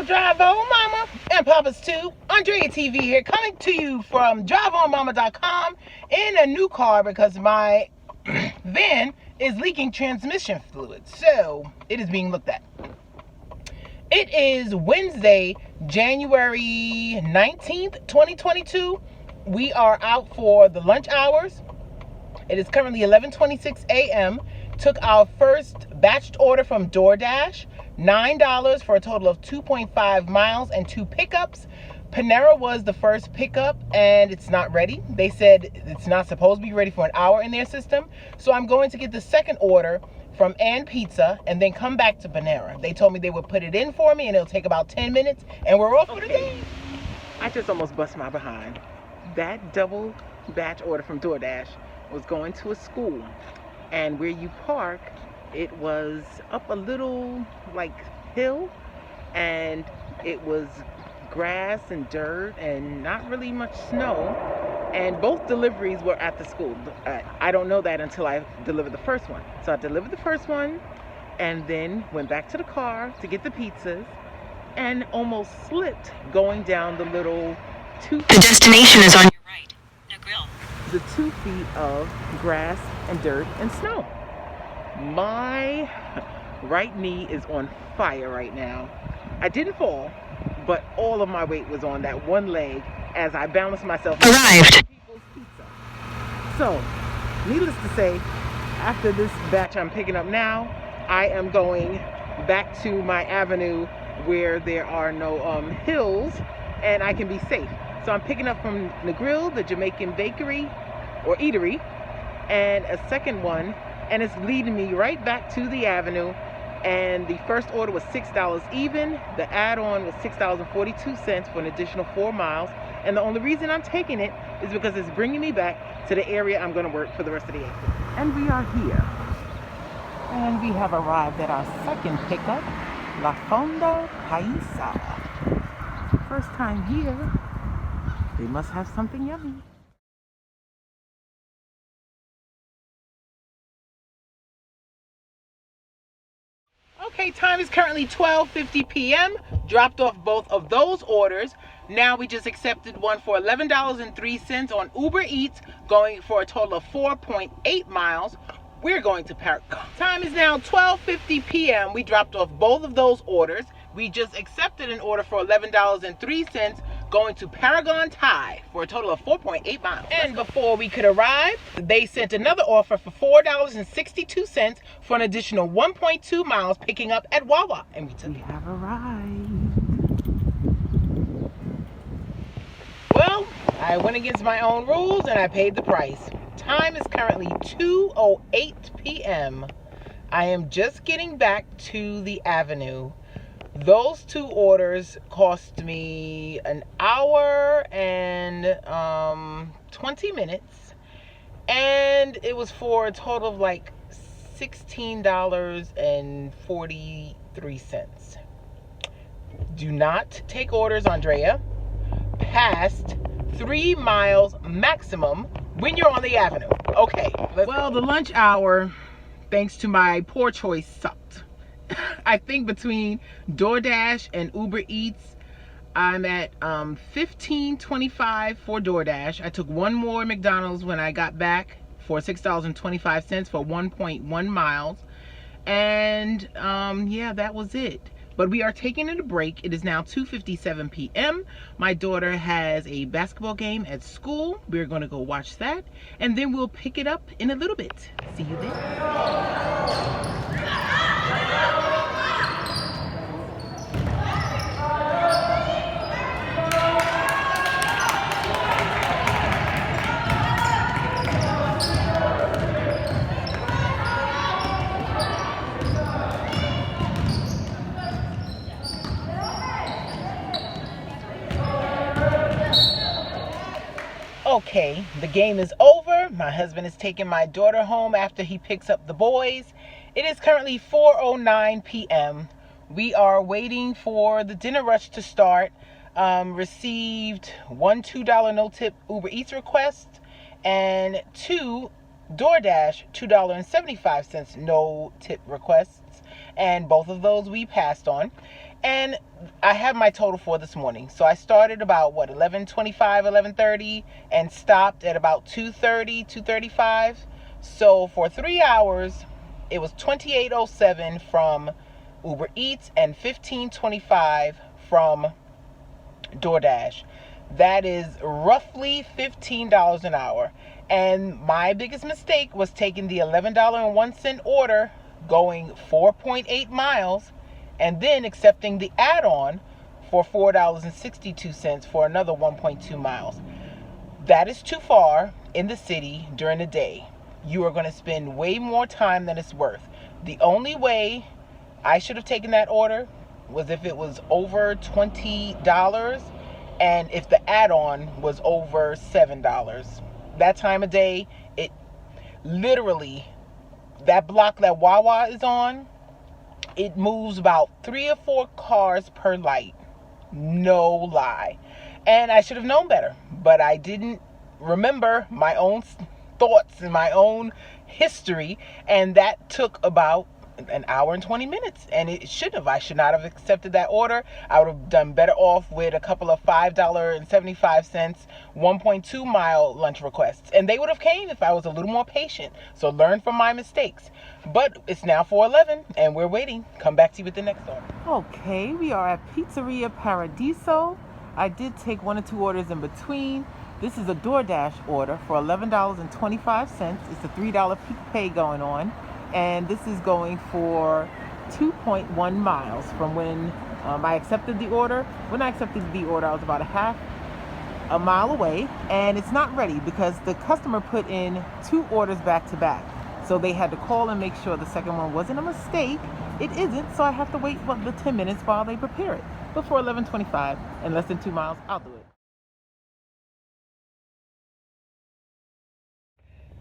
Drive On Mama and Papa's too. Andrea TV here, coming to you from driveonmama.com in a new car because my van is leaking transmission fluid, so it is being looked at. It is Wednesday, January 19th, 2022. We are out for the lunch hours. It is currently 11:26 a.m. Took our first batched order from DoorDash. $9 for a total of 2.5 miles and 2 pickups. Panera was the first pickup and it's not ready. They said it's not supposed to be ready for an hour in their system. So I'm going to get the second order from Ann Pizza and then come back to Panera. They told me they would put it in for me and it'll take about 10 minutes and we're off for the day. I just almost bust my behind. That double batch order from DoorDash was going to a school, and where you park, it was up a little like hill, and it was grass and dirt and not really much snow, and both deliveries were at the school. I don't know that until I delivered the first one. So I delivered the first one and then went back to the car to get the pizzas and almost slipped going down the little The destination is on your right. No grill. The 2 feet of grass and dirt and snow. My right knee is on fire right now. I didn't fall, but all of my weight was on that one leg as I balanced myself. Arrived. People's pizza. So, needless to say, after this batch I'm picking up now, I am going back to my avenue where there are no hills and I can be safe. So I'm picking up from the Grill, the Jamaican bakery or eatery, and a second one, and it's leading me right back to the avenue. And the first order was $6 even. The add-on was $6.42 for an additional 4 miles. And the only reason I'm taking it is because it's bringing me back to the area I'm going to work for the rest of the day. And we are here. And we have arrived at our second pickup, La Fonda Paisa. First time here. They must have something yummy. Okay, time is currently 12:50 p.m. Dropped off both of those orders. Now we just accepted one for $11.03 on Uber Eats, going for a total of 4.8 miles. We're going to Paragon. Time is now 12:50 p.m. We dropped off both of those orders. We just accepted an order for $11.03 going to Paragon Thai for a total of 4.8 miles. And before we could arrive, they sent another offer for $4.62 for an additional 1.2 miles picking up at Wawa. And we have arrived. Well, I went against my own rules and I paid the price. Time is currently 2:08 p.m. I am just getting back to the avenue. Those 2 orders cost me an hour and 20 minutes, and it was for a total of like $16.43. Do not take orders, Andrea, past 3 miles maximum when you're on the avenue. Okay, well, the lunch hour, thanks to my poor choice, sucked. I think between DoorDash and Uber Eats, I'm at $15.25 for DoorDash. I took one more McDonald's when I got back for $6.25 for 1.1 miles. And yeah, that was it. But we are taking it a break. It is now 2:57 p.m. My daughter has a basketball game at school. We're going to go watch that. And then we'll pick it up in a little bit. See you there. Okay, the game is over. My husband is taking my daughter home after he picks up the boys. It is currently 4:09 p.m. We are waiting for the dinner rush to start. Received 1 $2 no tip Uber Eats request and 2 DoorDash $2.75 no tip requests, and both of those we passed on. And I have my total for this morning. So I started about 11:25, 11:30 and stopped at about 2:30, 2:35. So for 3 hours, it was 28.07 from Uber Eats and 15.25 from DoorDash. That is roughly $15 an hour. And my biggest mistake was taking the $11.01 order, going 4.8 miles, and then accepting the add-on for $4.62 for another 1.2 miles. That is too far in the city during the day. You are going to spend way more time than it's worth. The only way I should have taken that order was if it was over $20 and if the add-on was over $7. That time of day, it literally, that block that Wawa is on, it moves about 3 or 4 cars per light. No lie. And I should have known better, but I didn't remember my own thoughts and my own history, and that took about an hour and 20 minutes, and it should have. I should not have accepted that order. I would have done better off with a couple of $5.75 1.2 mile lunch requests, and they would have came if I was a little more patient. So learn from my mistakes. But it's now 4:11 and we're waiting. Come back to you with the next order. Okay, we are at Pizzeria Paradiso. I did take 1 or 2 orders in between. This is a DoorDash order for $11.25. It's a $3 peak pay going on. And this is going for 2.1 miles from when I accepted the order. When I accepted the order, I was about a mile away, and it's not ready because the customer put in 2 orders back to back. So they had to call and make sure the second one wasn't a mistake. It isn't, so I have to wait for the 10 minutes while they prepare it. But for $11.25 and less than 2 miles, I'll do it.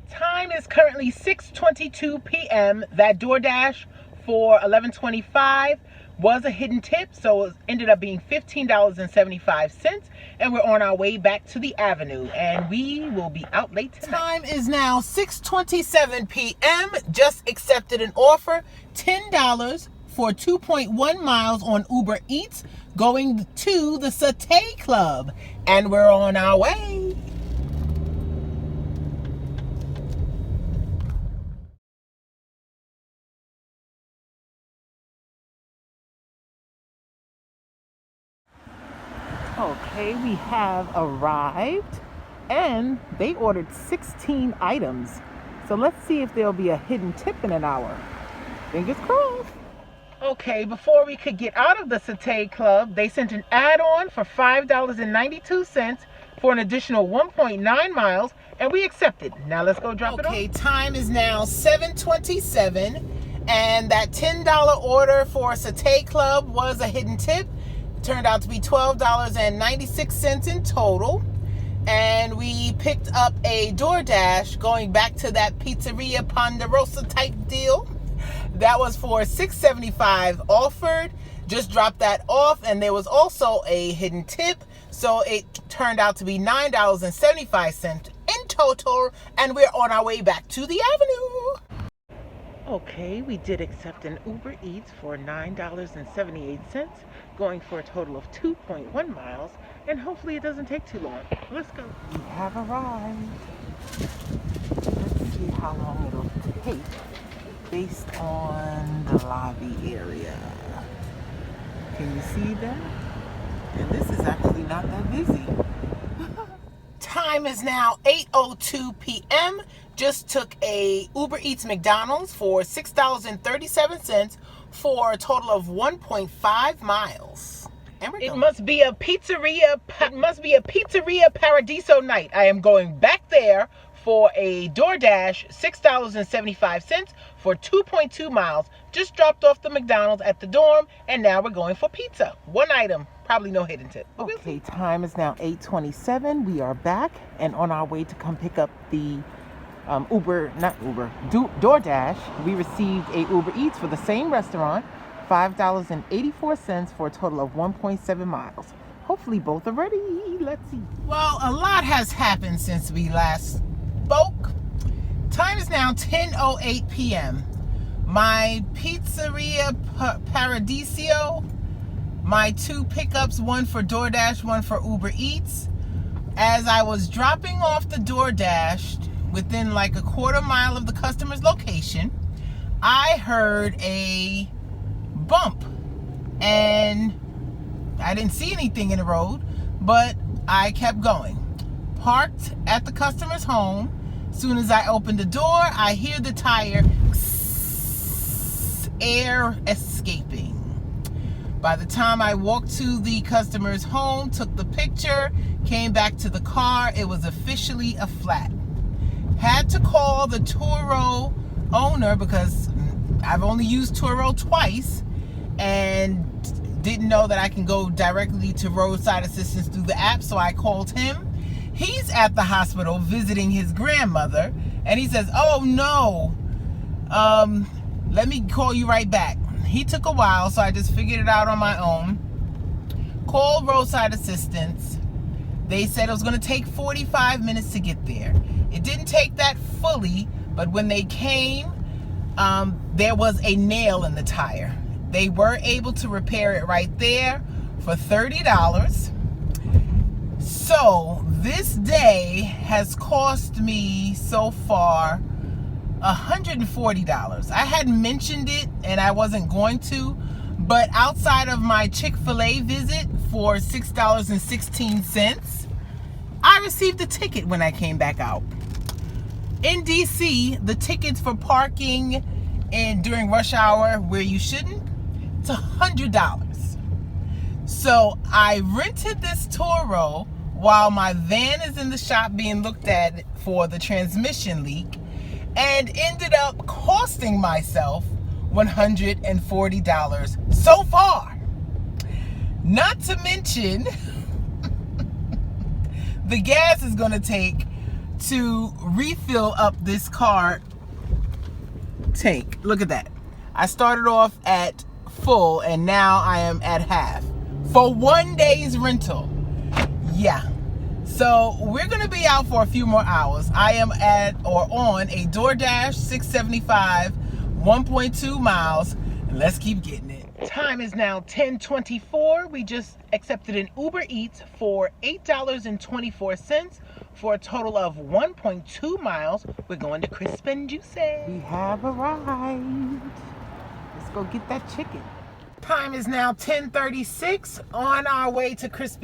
Time is currently 6:22 p.m. That DoorDash for $11.25 was a hidden tip, so it ended up being $15.75, and we're on our way back to the Avenue, and we will be out late tonight. Time is now 6:27 p.m. Just accepted an offer, $10 for 2.1 miles on Uber Eats, going to the Satay Club, and we're on our way. Okay, we have arrived, and they ordered 16 items. So let's see if there'll be a hidden tip in an hour. Fingers crossed. Okay, before we could get out of the Satay Club, they sent an add-on for $5.92 for an additional 1.9 miles, and we accepted. Now let's go drop it off. Okay, time is now 7:27, and that $10 order for Satay Club was a hidden tip. Turned out to be $12.96 in total. And we picked up a DoorDash going back to that Pizzeria Ponderosa type deal. That was for $6.75 offered. Just dropped that off, and there was also a hidden tip. So it turned out to be $9.75 in total, and we're on our way back to the Avenue. Okay, we did accept an Uber Eats for $9.78, going for a total of 2.1 miles, and hopefully it doesn't take too long. Let's go. We have arrived. Let's see how long it'll take based on the lobby area. Can you see that? And this is actually not that busy. Time is now 8:02 p.m. Just took a Uber Eats McDonald's for $6.37 for a total of 1.5 miles. And it must be a pizzeria. It must be a Pizzeria Paradiso night. I am going back there for a DoorDash, $6.75 for 2.2 miles. Just dropped off the McDonald's at the dorm, and now we're going for pizza. 1 item, probably no hidden tip. Okay, time is now 8:27. We are back and on our way to come pick up the DoorDash. We received a Uber Eats for the same restaurant, $5.84 for a total of 1.7 miles. Hopefully both are ready. Let's see. Well, a lot has happened since we last spoke. Time is now 10:08 p.m. My Pizzeria Paradiso my 2 pickups, one for DoorDash, one for Uber Eats. As I was dropping off the DoorDash within like a quarter mile of the customer's location, I heard a bump, and I didn't see anything in the road, but I kept going. Parked at the customer's home. Soon as I opened the door, I hear the tire air escaping. By the time I walked to the customer's home, took the picture, came back to the car, it was officially a flat. Had to call the Turo owner because I've only used Turo twice and didn't know that I can go directly to roadside assistance through the app, so I called him. He's at the hospital visiting his grandmother, and he says, "Oh no, let me call you right back." He took a while, so I just figured it out on my own. Called roadside assistance. They said it was going to take 45 minutes to get there. It didn't take that fully, but when they came, there was a nail in the tire. They were able to repair it right there for $30. So this day has cost me so far $140. I hadn't mentioned it and I wasn't going to, but outside of my Chick-fil-A visit for $6.16, I received a ticket when I came back out. In DC, the tickets for parking and during rush hour where you shouldn't, it's $100. So I rented this Turo while my van is in the shop being looked at for the transmission leak, and ended up costing myself $140 so far. Not to mention the gas is going to take to refill up this car tank. Look at that. I started off at full and now I am at half for 1 day's rental. Yeah. So we're going to be out for a few more hours. I am at or on a DoorDash 675, 1.2 miles. And let's keep getting it. Time is now 10:24. We just accepted an Uber Eats for $8.24 for a total of 1.2 miles. We're going to Crisp and Juicy. We have arrived. Let's go get that chicken. Time is now 10:36. On our way to Crisp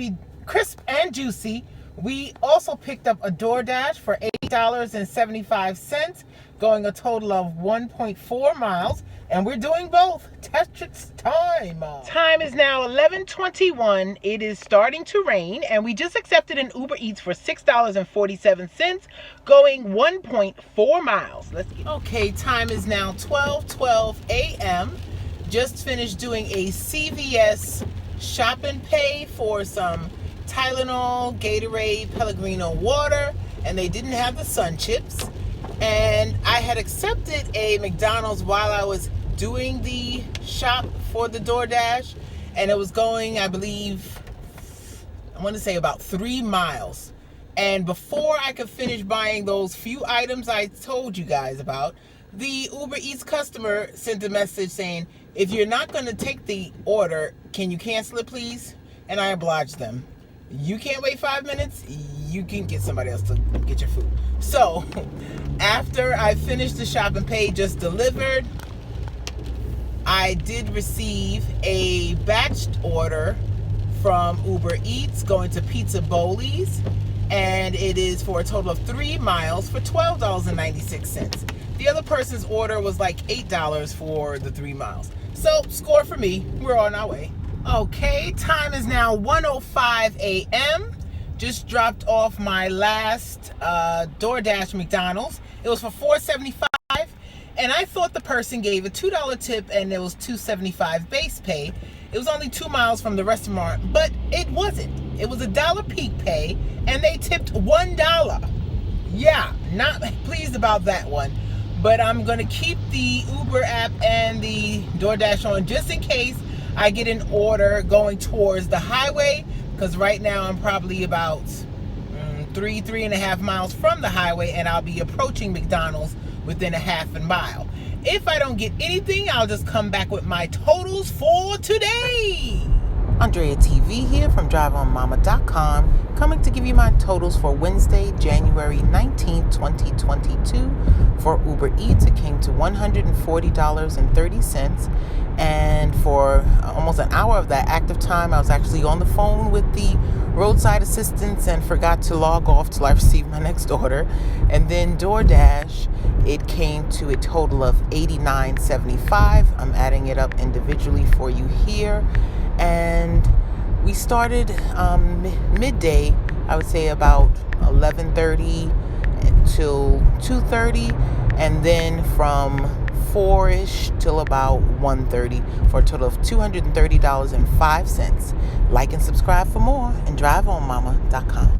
and Juicy. We also picked up a DoorDash for $8.75, going a total of 1.4 miles, and we're doing both. Tetris time. Time is now 11:21. It is starting to rain, and we just accepted an Uber Eats for $6.47, going 1.4 miles. Let's get. Okay, time is now 12:12 a.m. Just finished doing a CVS shop and pay for some Tylenol, Gatorade, Pellegrino water, and they didn't have the sun chips. And I had accepted a McDonald's while I was doing the shop for the DoorDash, and it was going, I believe, I want to say about 3 miles. And before I could finish buying those few items I told you guys about, the Uber Eats customer sent a message saying, "If you're not going to take the order, can you cancel it, please?" And I obliged them. You can't wait 5 minutes, you can get somebody else to get your food. So after I finished the shop and pay, just delivered, I did receive a batched order from Uber Eats going to Pizza Bowlies, and it is for a total of 3 miles for $12.96. The other person's order was like $8 for the 3 miles. So score for me. We're on our way. Okay, time is now 1:05 a.m. Just dropped off my last DoorDash McDonald's. It was for $4.75, and I thought the person gave a $2 tip and it was $2.75 base pay. It was only 2 miles from the restaurant, but it wasn't. It was $1 peak pay, and they tipped $1. Yeah, not pleased about that one. But I'm going to keep the Uber app and the DoorDash on just in case I get an order going towards the highway, because right now I'm probably about 3.5 miles from the highway, and I'll be approaching McDonald's within a half a mile. If I don't get anything, I'll just come back with my totals for today. Andrea TV here from DriveOnMama.com, coming to give you my totals for Wednesday, January 19th, 2022. For Uber Eats, it came to $140.30. And for almost an hour of that active time, I was actually on the phone with the roadside assistants and forgot to log off till I received my next order. And then DoorDash, it came to a total of $89.75. I'm adding it up individually for you here. And we started midday, I would say about 11:30 till 2:30, and then from 4-ish till about 1:30 for a total of $230.05. Like and subscribe for more and DriveOnMama.com.